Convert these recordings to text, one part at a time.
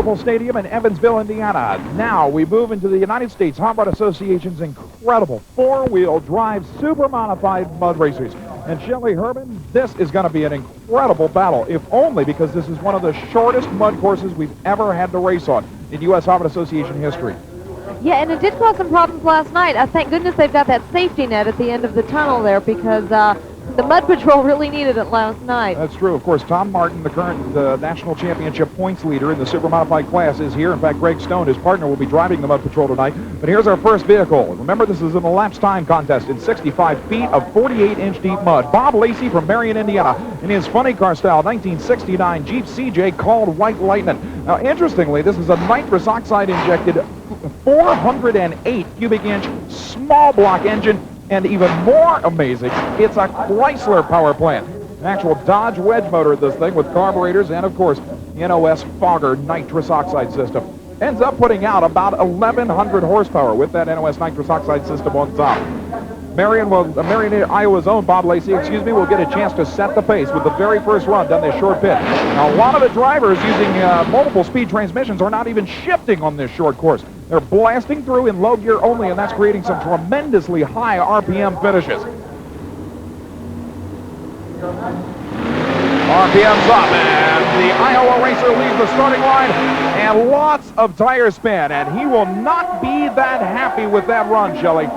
Municipal Stadium in Evansville, Indiana. Now we move into the United States Hot Rod Association's incredible four-wheel drive super modified mud racers. And Shelley Herman, this is going to be an incredible battle, if only because this is one of the shortest mud courses we've ever had to race on in U.S. Hot Rod Association history. Yeah, and it did cause some problems last night. Thank goodness they've got that safety net at the end of the tunnel there, because the Mud Patrol really needed it last night. That's true. Of course, Tom Martin, the current national championship points leader in the super modified class, is here. In fact, Greg Stone, his partner, will be driving the Mud Patrol tonight. But here's our first vehicle. Remember, this is an elapsed time contest in 65 feet of 48-inch deep mud. Bob Lacey from Marion, Indiana, in his funny car style 1969 Jeep CJ called White Lightning. Now, interestingly, this is a nitrous oxide injected 408 cubic inch small block engine. And even more amazing, it's a Chrysler power plant. An actual Dodge wedge motor in this thing with carburetors and, of course, NOS Fogger nitrous oxide system. Ends up putting out about 1,100 horsepower with that NOS nitrous oxide system on top. Marion, Iowa's own Bob Lacey, will get a chance to set the pace with the very first run down this short pit. Now, a lot of the drivers using multiple speed transmissions are not even shifting on this short course. They're blasting through in low gear only, and that's creating some tremendously high RPM finishes. RPM's up, and the Iowa racer leaves the starting line, and lots of tire spin, and he will not be that happy with that run, Shelley.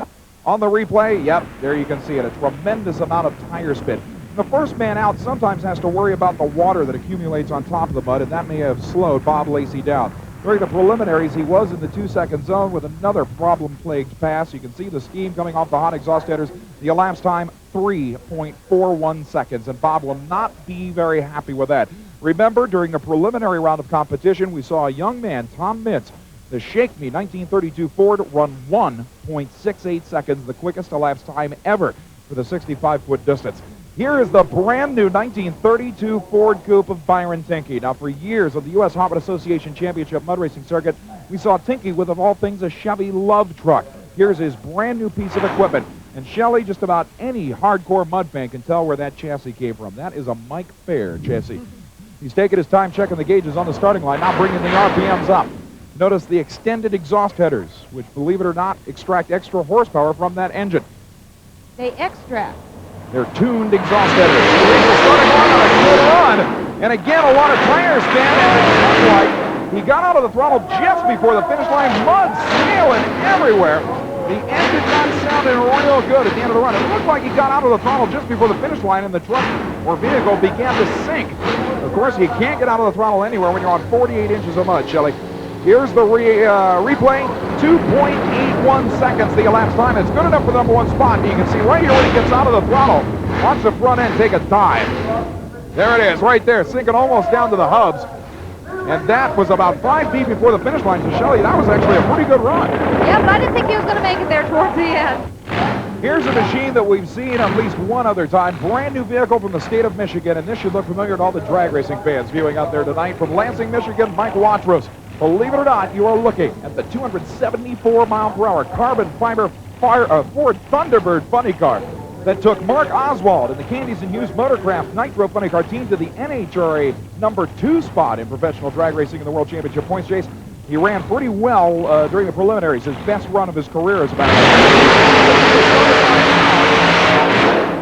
On the replay, yep, there you can see it, a tremendous amount of tire spin. The first man out sometimes has to worry about the water that accumulates on top of the mud, and that may have slowed Bob Lacey down. During the preliminaries, he was in the 2-second zone with another problem-plagued pass. You can see the steam coming off the hot exhaust headers. The elapsed time, 3.41 seconds, and Bob will not be very happy with that. Remember, during the preliminary round of competition, we saw a young man, Tom Meentz, the Shake Me 1932 Ford, run 1.68 seconds, the quickest elapsed time ever for the 65-foot distance. Here is the brand new 1932 Ford Coupe of BYRON TINKEY. Now, for years of the U.S. Hot Rod Association Championship mud racing circuit, we saw TINKEY with, of all things, a Chevy Love truck. Here's his brand new piece of equipment. And Shelley, just about any hardcore mud fan can tell where that chassis came from. That is a Mike Fair chassis. He's taking his time checking the gauges on the starting line, now bringing the RPMs up. Notice the extended exhaust headers, which, believe it or not, extract extra horsepower from that engine. They extract. They're tuned exhaust headers. He's starting on a good run. And again, a lot of tire spin. And it looked like he got out of the throttle just before the finish line. Mud sailing everywhere. The engine not sounding real good at the end of the run. It looked like he got out of the throttle just before the finish line, and the truck or vehicle began to sink. Of course, you can't get out of the throttle anywhere when you're on 48 inches of mud, Shelley. Here's the replay, 2.81 seconds the elapsed time. It's good enough for the number one spot. And you can see right here when he gets out of the throttle, watch the front end take a dive. There it is, right there, sinking almost down to the hubs. And that was about 5 feet before the finish line. So, Shelley, that was actually a pretty good run. Yeah, but I didn't think he was going to make it there towards the end. Here's a machine that we've seen at least one other time. Brand new vehicle from the state of Michigan. And this should look familiar to all the drag racing fans viewing out there tonight. From Lansing, Michigan, Mike Watrous. Believe it or not, you are looking at the 274-mile-per-hour carbon fiber Ford Thunderbird funny car that took Mark Oswald and the Candies and Hughes Motorcraft Nitro funny car team to the NHRA #2 spot in professional drag racing in the World Championship points chase. He ran pretty well during the preliminaries. His best run of his career is about.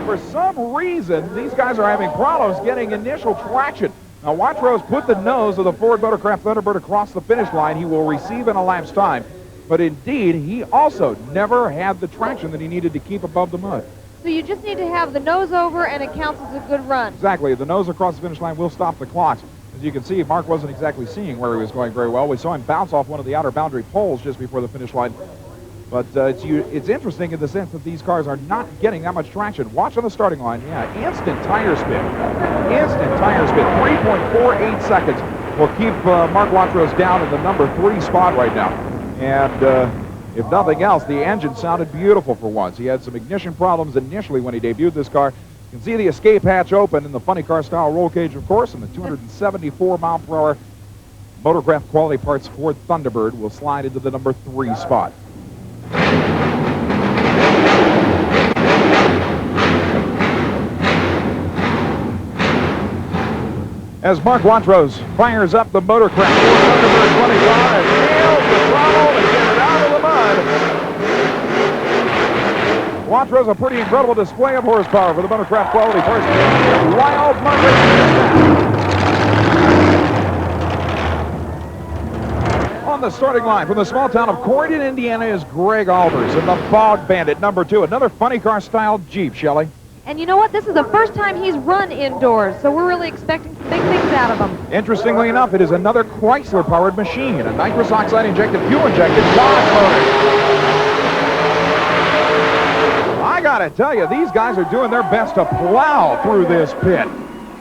For some reason, these guys are having problems getting initial traction. Now, Watrous put the nose of the Ford Motorcraft Thunderbird across the finish line. He will receive an elapsed time. But indeed, he also never had the traction that he needed to keep above the mud. So you just need to have the nose over, and it counts as a good run. Exactly. The nose across the finish line will stop the clocks. As you can see, Mark wasn't exactly seeing where he was going very well. We saw him bounce off one of the outer boundary poles just before the finish line. But it's interesting in the sense that these cars are not getting that much traction. Watch on the starting line. Yeah, instant tire spin. Instant tire spin. 3.48 seconds will keep Mark Watrous down in the #3 spot right now. And if nothing else, the engine sounded beautiful for once. He had some ignition problems initially when he debuted this car. You can see the escape hatch open in the funny car style roll cage, of course, and the 274-mile-per-hour Motorcraft Quality Parts Ford Thunderbird will slide into the #3 spot. As Mark Watrous fires up the Motorcraft Ford Thunderbird Quattro's a pretty incredible display of horsepower for the Motorcraft quality first. Wild Margaret. On the starting line from the small town of Corydon, Indiana is Greg Albers in the Bog Bandit #2. Another funny car style Jeep, Shelley. And you know what? This is the first time he's run indoors, so we're really expecting some big things out of him. Interestingly enough, it is another Chrysler-powered machine, a nitrous oxide-injected, fuel-injected Dodge motor. I gotta tell you, these guys are doing their best to plow through this pit.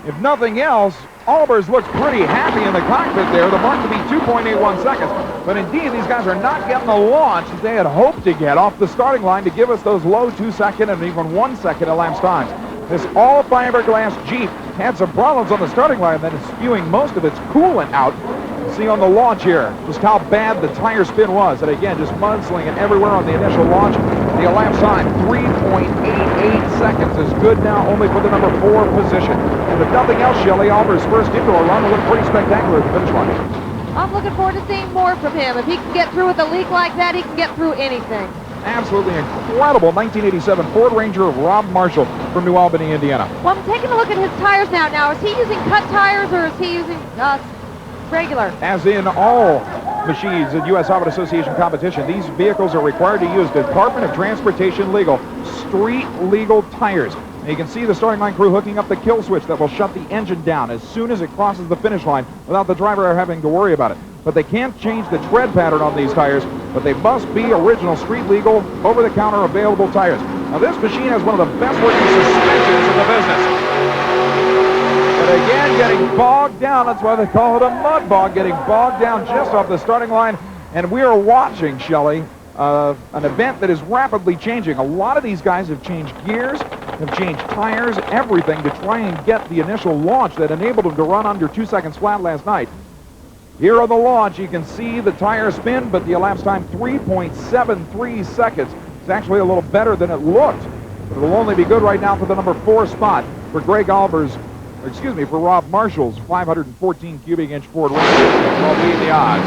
If nothing else, Albers looks pretty happy in the cockpit there. The mark to be 2.81 seconds. But indeed, these guys are not getting the launch that they had hoped to get off the starting line to give us those low 2-second and even 1-second elapsed times. This all-fiberglass Jeep had some problems on the starting line, then it's spewing most of its coolant out. See on the launch here just how bad the tire spin was. And again, just mudslinging everywhere on the initial launch. The elapsed time, 3.88 seconds, is good now only for the #4 position. And if nothing else, Shelley, Albers' first indoor run will look pretty spectacular at the finish line. I'm looking forward to seeing more from him. If he can get through with a leak like that, he can get through anything. Absolutely incredible 1987 Ford Ranger of Rob Marshall from New Albany, Indiana. Well, I'm taking a look at his tires now. Now, is he using cut tires or is he using regular? As in all machines in U.S. Auto Association competition, these vehicles are required to use Department of Transportation legal, street legal tires. And you can see the starting line crew hooking up the kill switch that will shut the engine down as soon as it crosses the finish line without the driver having to worry about it. But they can't change the tread pattern on these tires, but they must be original street legal, over-the-counter available tires. Now this machine has one of the best working suspensions in the business. But again, getting bogged down, that's why they call it a mud bog, getting bogged down just off the starting line. And we are watching, Shelley, an event that is rapidly changing. A lot of these guys have changed gears, have changed tires, everything to try and get the initial launch that enabled them to run under 2 seconds flat last night. Here on the launch, you can see the tire spin, but the elapsed time, 3.73 seconds. It's actually a little better than it looked. But it will only be good right now for the #4 spot for Greg Albers, for Rob Marshall's 514 cubic inch Ford Ranger. I'll be in the odds.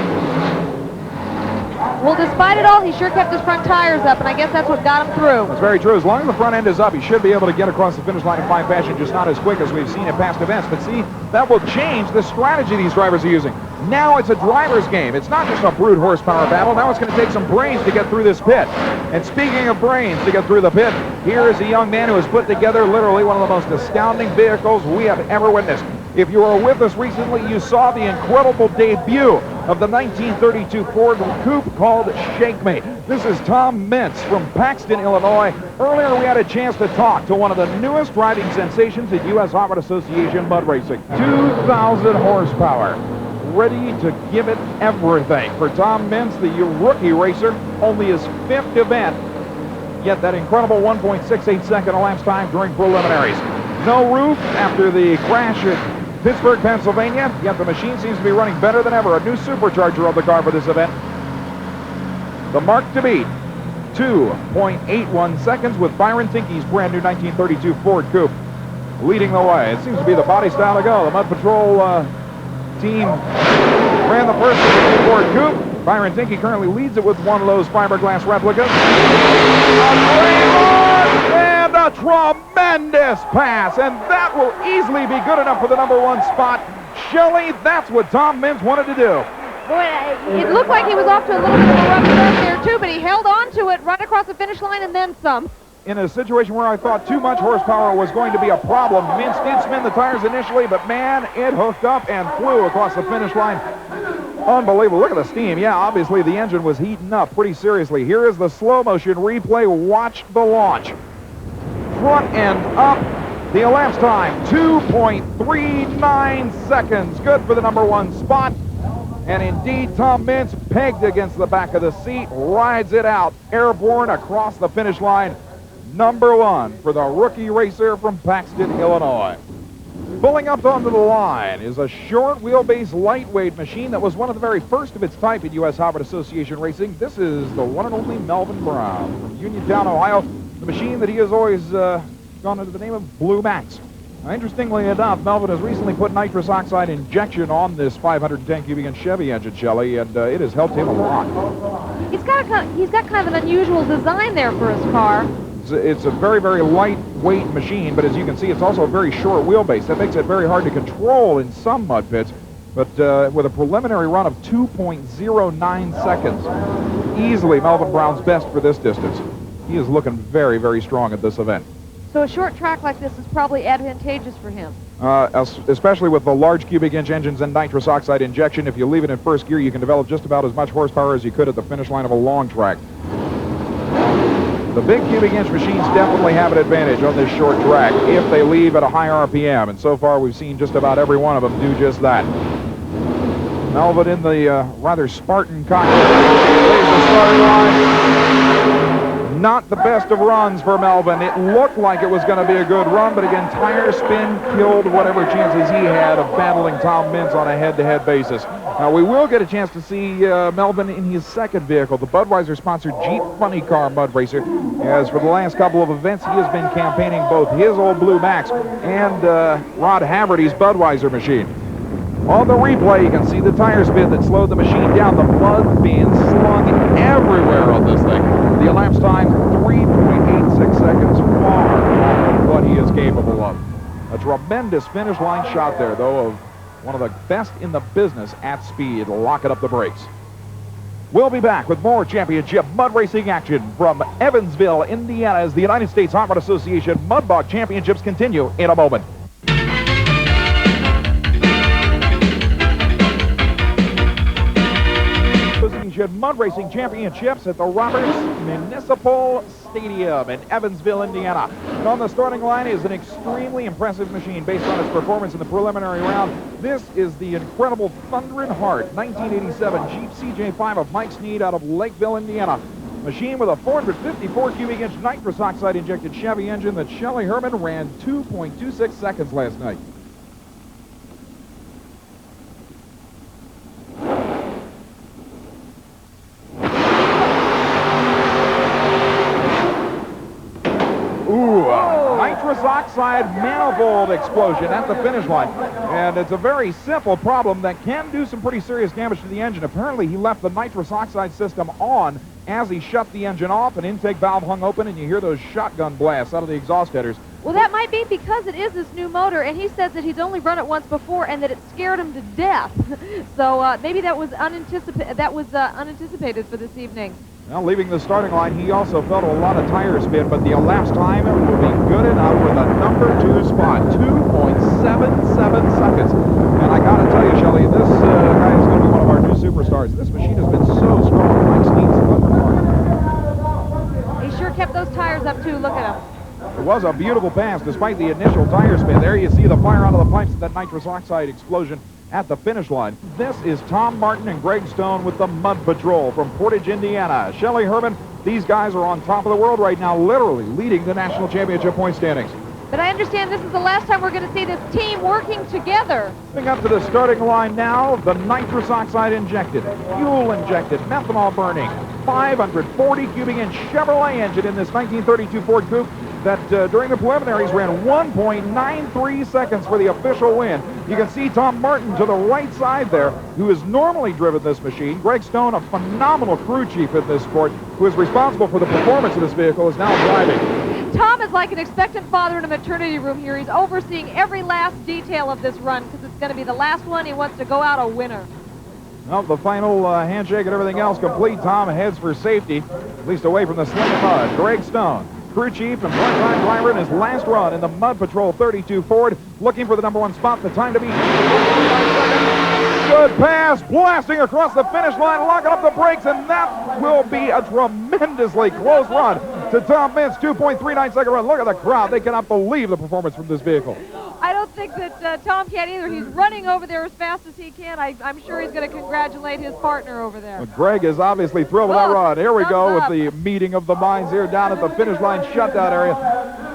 Well, despite it all, he sure kept his front tires up, and I guess that's what got him through. That's very true. As long as the front end is up, he should be able to get across the finish line in fine fashion, just not as quick as we've seen in past events. But see, that will change the strategy these drivers are using. Now it's a driver's game. It's not just a brute horsepower battle. Now it's going to take some brains to get through this pit. And speaking of brains to get through the pit, here is a young man who has put together literally one of the most astounding vehicles we have ever witnessed. If you were with us recently, you saw the incredible debut of the 1932 Ford Coupe called Shake Me. This is Tom Meentz from Paxton, Illinois. Earlier, we had a chance to talk to one of the newest riding sensations in U.S. Auto Association mud racing. 2,000 horsepower, ready to give it everything. For Tom Meentz, the rookie racer, only his 5th event, yet that incredible 1.68 second elapsed time during preliminaries. No roof after the crash at Pittsburgh, Pennsylvania, yet the machine seems to be running better than ever. A new supercharger on the car for this event. The mark to beat, 2.81 seconds with BYRON TINKEY's brand new 1932 Ford Coupe leading the way. It seems to be the body style to go. The Mud Patrol team ran the first Ford Coupe. BYRON TINKEY currently leads it with one of those fiberglass replicas. And a tremendous pass, and that will easily be good enough for the #1 spot. Shelley, that's what Tom Meentz wanted to do. Boy, it looked like he was off to a little bit of a rough start there, too, but he held on to it right across the finish line and then some. In a situation where I thought too much horsepower was going to be a problem, Meentz did spin the tires initially, but man, it hooked up and flew across the finish line. Unbelievable. Look at the steam. Yeah, obviously the engine was heating up pretty seriously. Here is the slow motion replay. Watch the launch. Front end up. The elapsed time, 2.39 seconds. Good for the #1 spot. And indeed, Tom Meentz, pegged against the back of the seat, rides it out, airborne across the finish line. #1 for the rookie racer from Paxton, Illinois. Pulling up onto the line is a short wheelbase lightweight machine that was one of the very first of its type in U.S. Auto Association racing. This is the one and only Melvin Brown from Uniontown, Ohio. The machine that he has always gone under the name of Blue MAXX. Now, interestingly enough, Melvin has recently put nitrous oxide injection on this 510 cubic inch Chevy engine, Shelley, and it has helped him a lot. He's got kind of an unusual design there for his car. It's a very, very lightweight machine, but as you can see, it's also a very short wheelbase. That makes it very hard to control in some mud pits. But with a preliminary run of 2.09 seconds, easily Melvin Brown's best for this distance. He is looking very, very strong at this event. So a short track like this is probably advantageous for him. Especially with the large cubic inch engines and nitrous oxide injection. If you leave it in first gear, you can develop just about as much horsepower as you could at the finish line of a long track. The big cubic inch machines definitely have an advantage on this short track if they leave at a high RPM, and so far we've seen just about every one of them do just that. Melvin in the rather Spartan cockpit. Leaves the starting line. Not the best of runs for Melvin. It looked like it was going to be a good run, but again, tire spin killed whatever chances he had of battling Tom Meentz on a head-to-head basis. Now, we will get a chance to see Melvin in his second vehicle, the Budweiser-sponsored Jeep Funny Car Mud Racer, as for the last couple of events, he has been campaigning both his old blue MAXX and Rod Haverty's Budweiser machine. On the replay, you can see the tire spin that slowed the machine down. The mud being slung everywhere on this thing. The elapsed time, 3.86 seconds, far from what he is capable of. A tremendous finish line shot there, though, of one of the best in the business at speed, locking up the brakes. We'll be back with more championship mud racing action from Evansville, Indiana, as the United States Hot Rod Association Mud Bog Championships continue in a moment. Mud Racing Championships at the Roberts Municipal Stadium in Evansville, Indiana. And on the starting line is an extremely impressive machine based on its performance in the preliminary round. This is the incredible Thunderin' Heart 1987 Jeep CJ5 of Mike Sneed out of Lakeville, Indiana. Machine with a 454 cubic inch nitrous oxide injected Chevy engine that Shelly Herman ran 2.26 seconds last night. Nitrous oxide manifold explosion at the finish line. And it's a very simple problem that can do some pretty serious damage to the engine. Apparently, he left the nitrous oxide system on as he shut the engine off. An intake valve hung open, and you hear those shotgun blasts out of the exhaust headers. Well, that might be because it is this new motor, and he says that he's only run it once before and that it scared him to death. So maybe that was unanticipated for this evening. Now, leaving the starting line, he also felt a lot of tire spin, but the elapsed time will be good enough for the number 2 spot, 2.77 seconds. And I got to tell you, Shelly, this guy is going to be one of our new superstars. This machine has been so strong. Mike Sneed's Thunderin' Heart. He sure kept those tires up, too. Look at him. It was a beautiful pass, despite the initial tire spin. There you see the fire out of the pipes of that nitrous oxide explosion at the finish line. This is Tom Martin and Greg Stone with the Mud Patrol from Portage, Indiana. Shelly Herman, these guys are on top of the world right now, literally leading the national championship point standings. But I understand this is the last time we're going to see this team working together. Coming up to the starting line now, the nitrous oxide injected, fuel injected, methanol burning, 540 cubic inch Chevrolet engine in this 1932 Ford Coupe that during the preliminaries ran 1.93 seconds for the official win. You can see Tom Martin to the right side there, who has normally driven this machine. Greg Stone, a phenomenal crew chief in this sport, who is responsible for the performance of this vehicle, is now driving. Tom is like an expectant father in a maternity room here. He's overseeing every last detail of this run because it's going to be the last one. He wants to go out a winner. Well, the final handshake and everything else complete. Tom heads for safety, at least away from the sling of mud. Greg Stone, crew chief and part-time driver in his last run in the Mud Patrol 32 Ford, looking for the number 1 spot. The time to beat. Good pass, blasting across the finish line, locking up the brakes, and that will be a tremendously close run to Tom Meentz. 2.39 second run. Look at the crowd. They cannot believe the performance from this vehicle. I don't think that Tom can either. He's running over there as fast as he can. I'm sure he's going to congratulate his partner over there. Well, Greg is obviously thrilled with that run. Here we go with the meeting of the minds here down at the finish line shutdown area.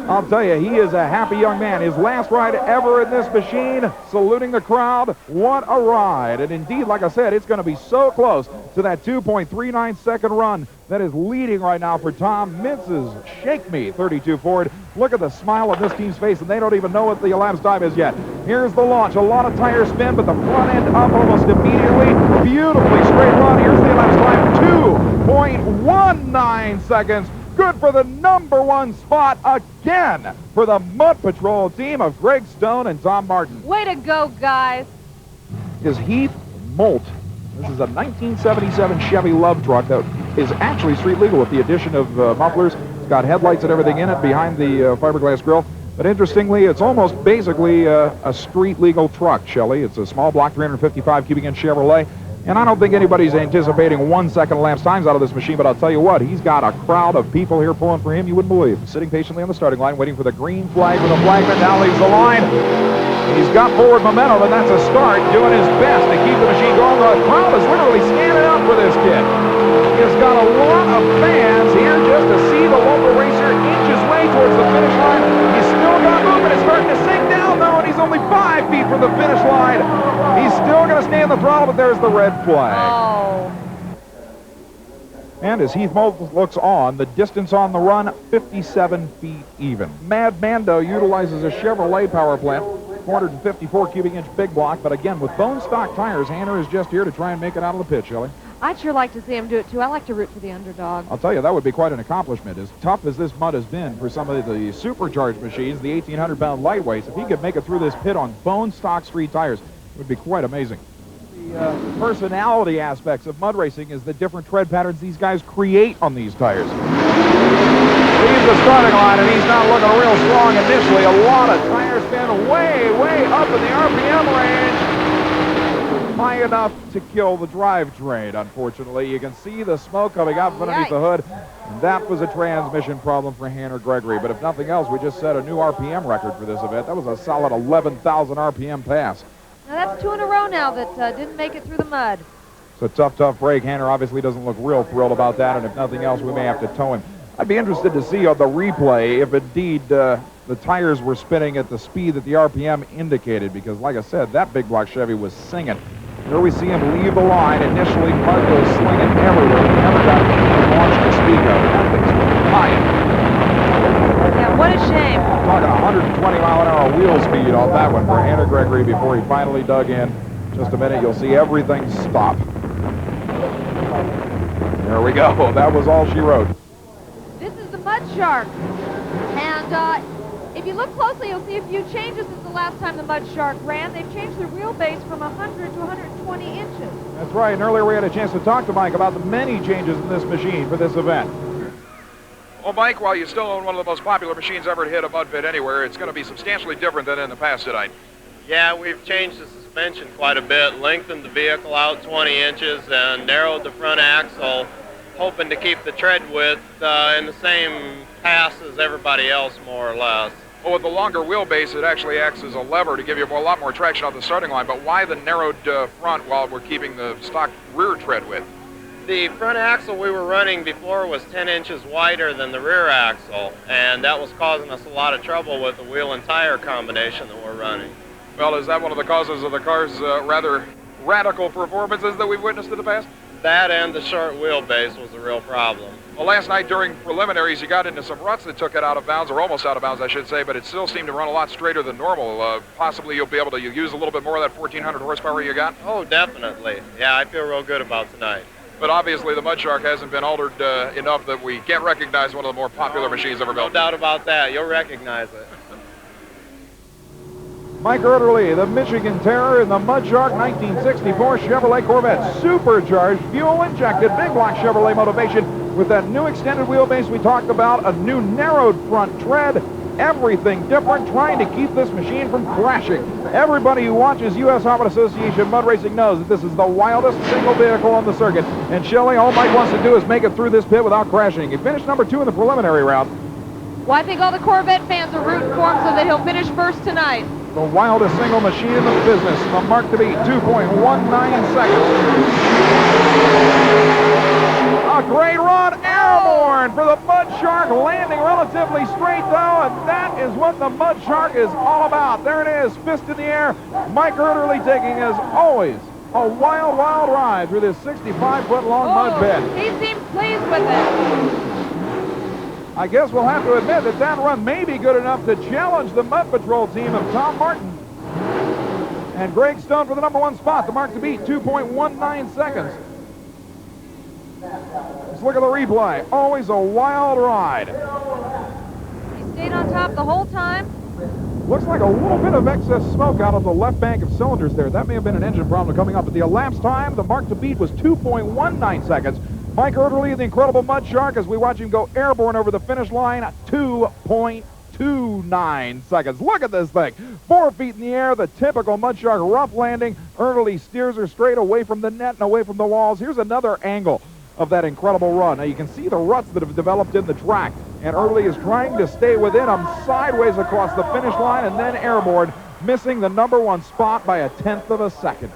I'll tell you, he is a happy young man. His last ride ever in this machine, saluting the crowd. What a ride. And indeed, like I said, it's going to be so close to that 2.39 second run that is leading right now for Tom Meentz's Shake Me 32 Ford. Look at the smile on this team's face, and they don't even know what the elapsed time is yet. Here's the launch. A lot of tire spin, but the front end up almost immediately. Beautifully straight run. Here's the elapsed time, 2.19 seconds. good for the #1 spot again for the Mud Patrol team of Greg Stone and Tom Martin. Way to go, guys. Is HEATH MOLT. This is a 1977 Chevy Love truck that is actually street legal with the addition of mufflers. It's got headlights and everything in it behind the fiberglass grille. But interestingly, it's almost basically a street legal truck, Shelley. It's a small block 355 cubic inch Chevrolet. And I don't think anybody's anticipating 1 second elapsed times out of this machine, but I'll tell you what, he's got a crowd of people here pulling for him you wouldn't believe. Sitting patiently on the starting line, waiting for the green flag with the flagman. Now leaves the line. He's got forward momentum, and that's a start, doing his best to keep the machine going. The crowd is literally scanning up for this kid. He's got a lot of fans here just to see the local racer inch his way towards the finish line. He's still got movement. It's starting to sink down, though, and he's only 5 feet from the finish line. He's still going to stay in the throttle, but there's the red flag. Oh. And as Heath Moult looks on, the distance on the run, 57 feet even. Mad Mando utilizes a Chevrolet power plant, 454 cubic inch big block, but again, with bone stock tires, Hanner is just here to try and make it out of the pit, Shelley. I'd sure like to see him do it, too. I like to root for the underdog. I'll tell you, that would be quite an accomplishment. As tough as this mud has been for some of the supercharged machines, the 1,800-pound lightweights, if he could make it through this pit on bone stock street tires, it would be quite amazing. The personality aspects of mud racing is the different tread patterns these guys create on these tires. Leaves the starting line, and he's not looking real strong initially. A lot of tire spin way, way up in the RPM range. High enough to kill the drivetrain, unfortunately. You can see the smoke coming up underneath the hood. And that was a transmission problem for Hanner Gregory. But if nothing else, we just set a new RPM record for this event. That was a solid 11,000 RPM pass. Now, that's 2 in a row now that didn't make it through the mud. It's a tough, tough break. Hanner obviously doesn't look real thrilled about that. And if nothing else, we may have to tow him. I'd be interested to see on the replay if indeed the tires were spinning at the speed that the RPM indicated. Because, like I said, that big block Chevy was singing. Here we see him leave the line. Initially, mud goes slinging everywhere. He never got any launch to speak of. That thing's flying. Yeah, what a shame. Talking 120-mile-an-hour wheel speed on that one for Hanner Gregory before he finally dug in. Just a minute, you'll see everything stop. There we go. That was all she wrote. This is the Mud Shark. And if you look closely, you'll see a few changes since the last time the Mud Shark ran. They've changed the wheelbase from 100 to 120 inches. That's right, and earlier we had a chance to talk to Mike about the many changes in this machine for this event. Well, Mike, while you still own one of the most popular machines ever to hit a mud pit anywhere, it's going to be substantially different than in the past tonight. Yeah, we've changed the suspension quite a bit, lengthened the vehicle out 20 inches, and narrowed the front axle, hoping to keep the tread width in the same pass as everybody else, more or less. Well, with the longer wheelbase, it actually acts as a lever to give you a lot more traction off the starting line. But why the narrowed front while we're keeping the stock rear tread width? The front axle we were running before was 10 inches wider than the rear axle, and that was causing us a lot of trouble with the wheel and tire combination that we're running. Well, is that one of the causes of the car's rather radical performances that we've witnessed in the past? That and the short wheelbase was a real problem. Well, last night during preliminaries, you got into some ruts that took it out of bounds, or almost out of bounds, I should say, but it still seemed to run a lot straighter than normal. Possibly you'll be able to use a little bit more of that 1,400 horsepower you got? Oh, definitely. Yeah, I feel real good about tonight. But obviously the Mud Shark hasn't been altered enough that we can't recognize one of the more popular machines ever built. No doubt about that. You'll recognize it. Mike ERDELY, the Michigan Terror in the Mud Shark 1964 Chevrolet Corvette, supercharged, fuel-injected, big block Chevrolet motivation with that new extended wheelbase we talked about, a new narrowed front tread, everything different, trying to keep this machine from crashing. Everybody who watches U.S. Harvard Association Mud Racing knows that this is the wildest single vehicle on the circuit. And Shelley, all Mike wants to do is make it through this pit without crashing. He finished number 2 in the preliminary round. Well, I think all the Corvette fans are rooting for him so that he'll finish first tonight. The wildest single machine in the business. The mark to beat, 2.19 seconds. A great run, airborne for the Mud Shark, landing relatively straight though, and that is what the Mud Shark is all about. There it is, fist in the air. Mike ERDELY taking, as always, a wild, wild ride through this 65-foot-long mud pit. He seems pleased with it. I guess we'll have to admit that that run may be good enough to challenge the Mud Patrol team of Tom Martin. And Greg Stone for the number 1 spot. The mark to beat, 2.19 seconds. laps. Look at the replay. Always a wild ride. He stayed on top the whole time. Looks like a little bit of excess smoke out of the left bank of cylinders there. That may have been an engine problem coming up. But the elapsed time, the mark to beat was 2.19 seconds. Mike ERDELY, the incredible Mud Shark, as we watch him go airborne over the finish line, 2.29 seconds. Look at this thing. 4 feet in the air, the typical Mud Shark rough landing. ERDELY steers her straight away from the net and away from the walls. Here's another angle of that incredible run. Now you can see the ruts that have developed in the track, and ERDELY is trying to stay within them sideways across the finish line and then airborne, missing the #1 spot by 1/10 of a second.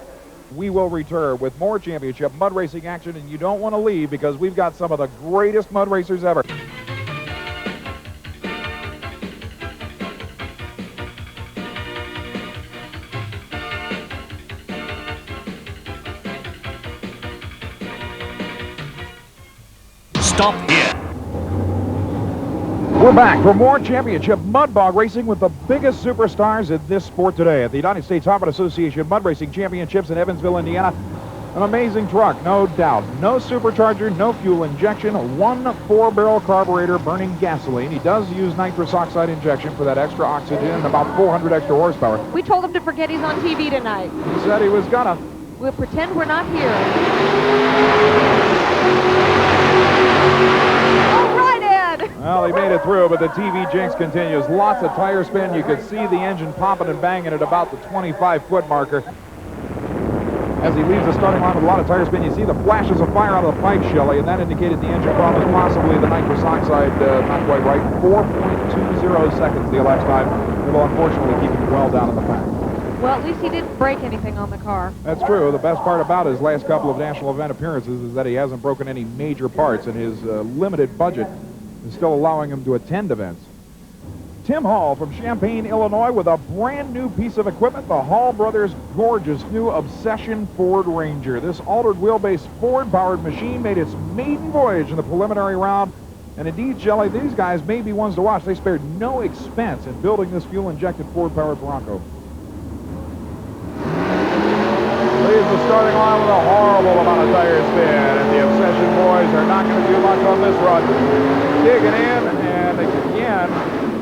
We will return with more championship mud racing action, and you don't want to leave because we've got some of the greatest mud racers ever. Stop here. We're back for more championship mud bog racing with the biggest superstars in this sport today at the United States Harvard Association Mud Racing Championships in Evansville, Indiana. An amazing truck, no doubt. No supercharger, no fuel injection, 1 4-barrel carburetor burning gasoline. He does use nitrous oxide injection for that extra oxygen and about 400 extra horsepower. We told him to forget he's on TV tonight. He said he was gonna. We'll pretend we're not here. All right, Ed! Well, he made it through, but the TV jinx continues. Lots of tire spin. You could see the engine popping and banging at about the 25-foot marker. As he leaves the starting line with a lot of tire spin, you see the flashes of fire out of the pipe, Shelley, and that indicated the engine problem is possibly the nitrous oxide, not quite right. 4.20 seconds, the elapsed time. It will unfortunately keep him well down in the pack. Well, at least he didn't break anything on the car. That's true. The best part about his last couple of national event appearances is that he hasn't broken any major parts, and his limited budget is still allowing him to attend events. Tim Hall from Champaign, Illinois, with a brand new piece of equipment, the Hall brothers' gorgeous new Obsession Ford Ranger. This altered wheelbase Ford-powered machine made its maiden voyage in the preliminary round. And indeed, Shelley, these guys may be ones to watch. They spared no expense in building this fuel-injected Ford-powered Bronco. Leaves the starting line with a horrible amount of tire spin, and the Obsession boys are not going to do much on this run. Digging in, and again,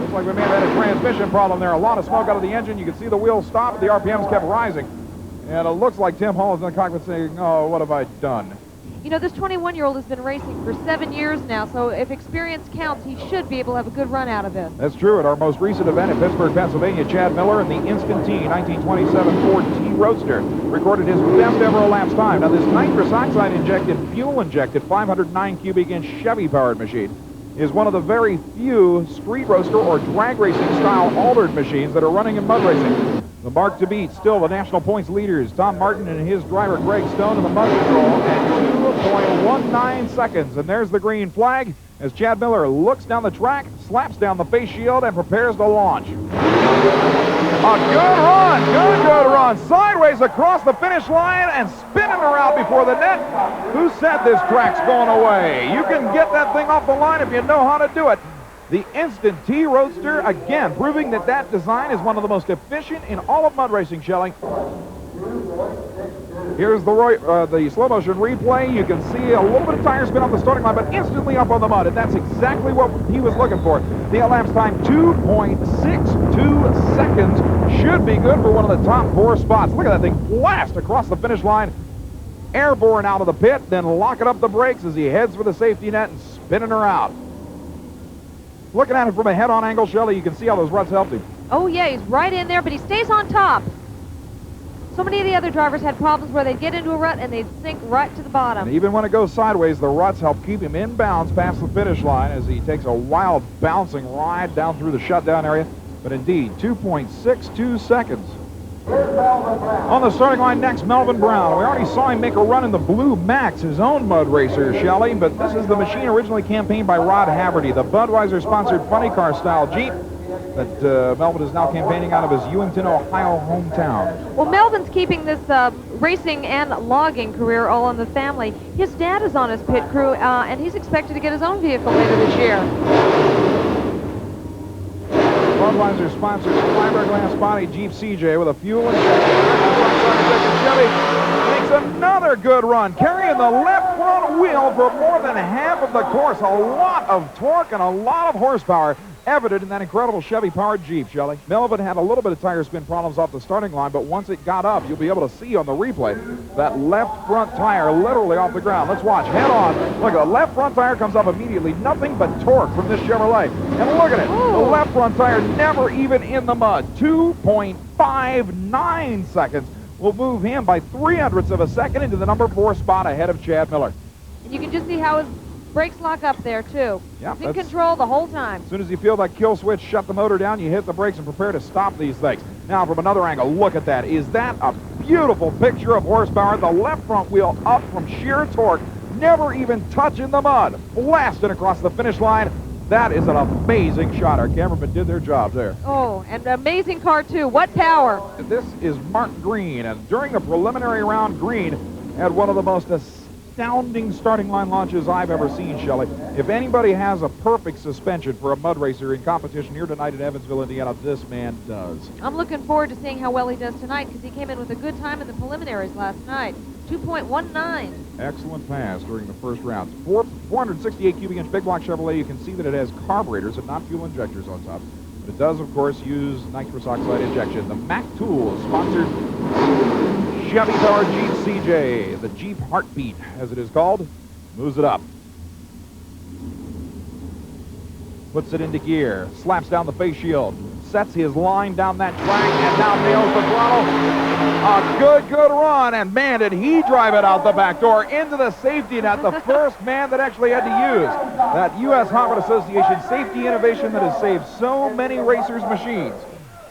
looks like we may have had a transmission problem there. A lot of smoke out of the engine. You can see the wheels stop, the RPMs kept rising. And it looks like Tim Hall is in the cockpit saying, oh, what have I done? You know, this 21-year-old has been racing for 7 years now, so if experience counts, he should be able to have a good run out of this. That's true. At our most recent event in Pittsburgh, Pennsylvania, Chad Miller in the Instant T 1927 Ford T Roadster recorded his best ever elapsed time. Now, this nitrous oxide injected, fuel-injected, 509 cubic inch Chevy-powered machine is one of the very few street roadster or drag racing style altered machines that are running in mud racing. The mark to beat, still the national points leaders, Tom Martin and his driver Greg Stone in the mud control at 2.19 seconds. And there's the green flag as Chad Miller looks down the track, slaps down the face shield, and prepares to launch. A good run, good run. Sideways across the finish line and spinning her out before the net. Who said this track's going away? You can get that thing off the line if you know how to do it. The Instant T Roadster, again, proving that that design is one of the most efficient in all of mud racing, Shelley. Here's the slow motion replay. You can see a little bit of tire spin off the starting line, but instantly up on the mud, and that's exactly what he was looking for. The elapsed time, 2.62 seconds, should be good for one of the top 4 spots. Look at that thing blast across the finish line, airborne out of the pit, then locking up the brakes as he heads for the safety net and spinning her out. Looking at it from a head-on angle, Shelley, you can see how those ruts helped him. Oh, yeah, he's right in there, but he stays on top. So many of the other drivers had problems where they'd get into a rut and they'd sink right to the bottom. And even when it goes sideways, the ruts help keep him in bounds past the finish line as he takes a wild bouncing ride down through the shutdown area. But indeed, 2.62 seconds. On the starting line next, Melvin Brown. We already saw him make a run in the blue MAXX, his own mud racer, Shelley, but this is the machine originally campaigned by Rod Haverty, the Budweiser-sponsored funny car-style Jeep that Melvin is now campaigning out of his Ewington, Ohio hometown. Well, Melvin's keeping this racing and logging career all in the family. His dad is on his pit crew, and he's expected to get his own vehicle later this year. Budweiser-sponsored fiberglass body Jeep CJ with a fuel injection. Chevy makes another good run, carrying the left front front wheel for more than half of the course. A lot of torque and a lot of horsepower evident in that incredible Chevy-powered Jeep, Shelley. Melvin had a little bit of tire spin problems off the starting line, but once it got up, you'll be able to see on the replay that left front tire literally off the ground. Let's watch. Head on. Look, the left front tire comes up immediately. Nothing but torque from this Chevrolet. And look at it. The left front tire never even in the mud. 2.59 seconds will move him by 0.03 of a second into the number 4 spot ahead of Chad Miller. And you can just see how his brakes lock up there, too. Yeah, He's in control the whole time. As soon as you feel that kill switch shut the motor down, you hit the brakes and prepare to stop these things. Now, from another angle, look at that. Is that a beautiful picture of horsepower? The left front wheel up from sheer torque, never even touching the mud, blasting across the finish line. That is an amazing shot. Our cameramen did their job there. Oh, and an amazing car, too. What power. This is Mark Greene, and during the preliminary round, Greene had one of the most astounding starting line launches I've ever seen, Shelley. If anybody has a perfect suspension for a mud racer in competition here tonight in Evansville, Indiana, this man does. I'm looking forward to seeing how well he does tonight because he came in with a good time in the preliminaries last night. 2.19. Excellent pass during the first round. 468 cubic inch big block Chevrolet. You can see that it has carburetors and not fuel injectors on top. But it does, of course, use nitrous oxide injection. The MAXX tool is sponsored Chevy-powered Jeep CJ. The Jeep Heartbeat, as it is called, moves it up. Puts it into gear. Slaps down the face shield. Sets his line down that track and now nails the throttle. A good run, and man, did he drive it out the back door into the safety net, the first man that actually had to use that U.S. Hot Rod Association safety innovation that has saved so many racers' machines.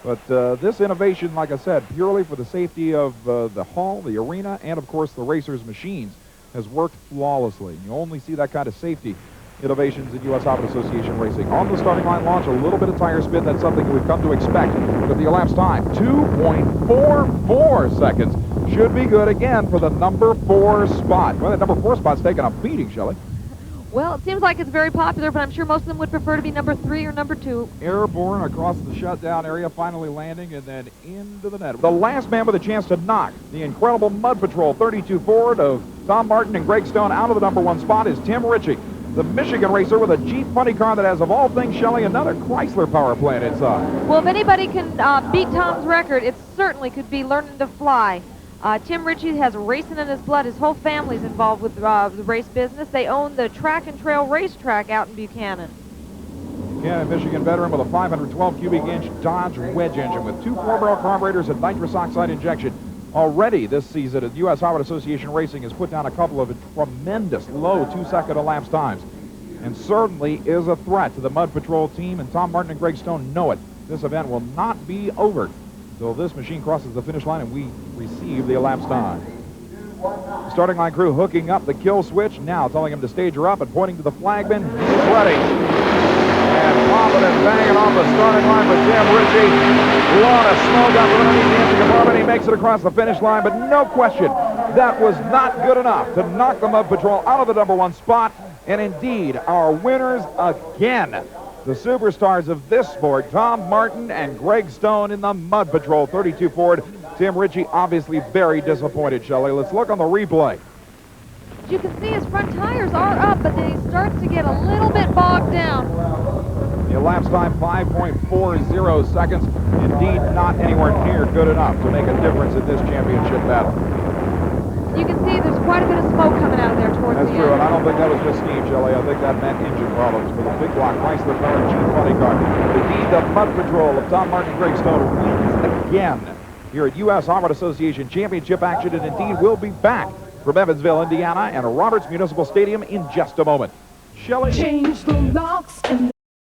But this innovation, like I said, purely for the safety of the hall, the arena, and of course the racers' machines, has worked flawlessly. You only see that kind of safety innovations in U.S. Hot Rod Association racing. On the starting line launch, a little bit of tire spin. That's something we've come to expect with the elapsed time. 2.44 seconds. Should be good again for the number 4 spot. Well, that number 4 spot's taking a beating, Shelley. Well, it seems like it's very popular, but I'm sure most of them would prefer to be number 3 or number 2. Airborne across the shutdown area, finally landing, and then into the net. The last man with a chance to knock the incredible Mud Patrol 32 Ford of Tom Martin and Greg Stone out of the number 1 spot is Tim Ritchie, the Michigan racer with a Jeep funny car that has, of all things, Shelley, another Chrysler power plant inside. Well, if anybody can beat Tom's record, it certainly could be learning to fly. Tim Ritchie has racing in his blood. His whole family's involved with the race business. They own the Track and Trail racetrack out in Buchanan. Buchanan, Michigan veteran with a 512 cubic inch Dodge Wedge engine with 2 4-barrel carburetors and nitrous oxide injection. Already this season, the U.S. Hot Rod Association Racing has put down a couple of tremendous low 2-second elapsed times, and certainly is a threat to the Mud Patrol team, and Tom Martin and Greg Stone know it. This event will not be over until this machine crosses the finish line and we receive the elapsed time. The starting line crew hooking up the kill switch, now telling him to stage her up and pointing to the flagman. He's ready. And popping and banging off the starting line for Tim Ritchie. A lot of smoke up underneath the engine compartment. He makes it across the finish line, but no question, that was not good enough to knock the Mud Patrol out of the number 1 spot. And indeed, our winners again, the superstars of this sport, Tom Martin and Greg Stone in the Mud Patrol 32 Ford. Tim Ritchie obviously very disappointed, Shelley. Let's look on the replay. As you can see, his front tires are up, but then he starts to get a little bit bogged down. The elapsed time, 5.40 seconds. Indeed, not anywhere near good enough to make a difference in this championship battle. You can see there's quite a bit of smoke coming out of there towards the end. That's true, and I don't think that was just steam, Shelley. I think that meant engine problems for the big block Chrysler powered Jeep funny car. Indeed, the Mud Patrol of Tom Martin and Greg Stone wins again here at U.S. Hot Rod Association Championship action, and indeed we'll be back from Evansville, Indiana, and Roberts Municipal Stadium in just a moment. Shelley? Change the locks and